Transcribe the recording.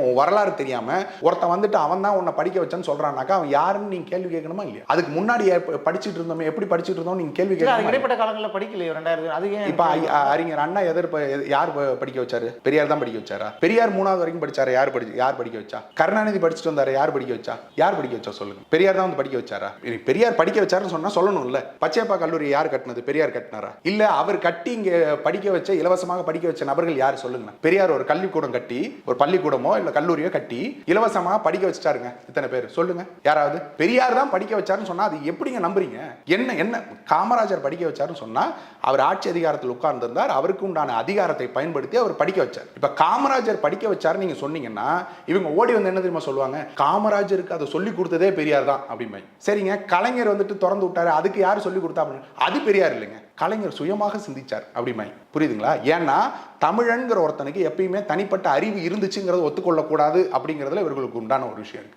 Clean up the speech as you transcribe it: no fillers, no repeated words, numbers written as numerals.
வரலாறு தெரியாம ஒருத்தன் வந்துட்டு அவன் தான் உன்னை படிக்க வச்சான்னு சொல்றானாக்கா அவன் யாருன்னு நீங்க கேள்வி கேட்கணுமா இல்லையா? அதுக்கு முன்னாடி படிச்சுட்டு இருந்தோமே, எப்படி படிச்சுட்டு இருந்தோம் நீங்க கேள்வி கேட்கணும். இடைப்பட்ட காலங்களில் படிக்கலையே 2000. அது ஏன் இப்ப அறிஞர் அண்ணா யார் படிக்க வச்சாரு? பெரியார் தான் படிக்க வச்சாரா? பெரியார் 3வது வரைக்கும் படிச்சாரு. யார் படிக்க வச்சா? கருணாநிதி படிச்சுட்டு வந்தாரு. யார் படிக்க வச்சா? யார் படிக்க வச்சா சொல்லுங்க. பெரியார் தான் வந்து படிக்க வச்சாரா? பெரியார் படிக்க வச்சாருன்னு சொன்னா சொல்லணும்ல. பச்சையப்பா கல்லூரி யார் கட்டினது? பெரியார் கட்டினாரா? இல்ல அவர் கட்டி இங்க படிக்க வச்ச, இலவசமாக படிக்க வச்ச நபர்கள் யார் சொல்லுங்க. பெரியார் ஒரு கல்விக்கூடம் கட்டி, ஒரு பள்ளிக்கூடமோ இல்ல கல்லூரியோ கட்டி இலவசமா படிக்க வச்சுட்டாருங்க. இத்தனை பேர் சொல்லுங்க யாராவது. பெரியார் தான் படிக்க வச்சாருன்னு சொன்னா அது எப்படிங்க நம்புறீங்க? என்ன காமராஜர் படிக்க வச்சாருன்னு சொன்னா அவர் ஆட்சி அதிகாரத்தில் உட்கார்ந்திருந்தார். அவருக்கு உண்டான அதிகாரத்தை பயன்படுத்தி அவர் படிக்க வச்சார். இப்ப காமராஜர் படிக்க வச்சாரு நீங்க சொன்னீங்கன்னா இவங்க ஓடி வந்து என்ன தெரியுமா சொல்லுவாங்க? காமராஜருக்கு அதை சொல்லி கொடுத்ததே பெரியார் தான் அப்படிமே. சரிங்க, கலைஞர் வந்துட்டு திறந்து விட்டாரு, அதுக்கு யாரு சொல்லி கொடுத்தா அப்படின்னு? அது பெரியார் இல்லைங்க, கலைஞர் சுயமாக சிந்திச்சார் அப்படிமே. புரியுதுங்களா? ஏன்னா தமிழன்கிற ஒருத்தனுக்கு எப்பயுமே தனிப்பட்ட அறிவு இருந்துச்சுங்கிறத ஒத்துக்கொள்ளக்கூடாது அப்படிங்கிறதுல இவர்களுக்கு உண்டான ஒரு விஷயம் இருக்கு.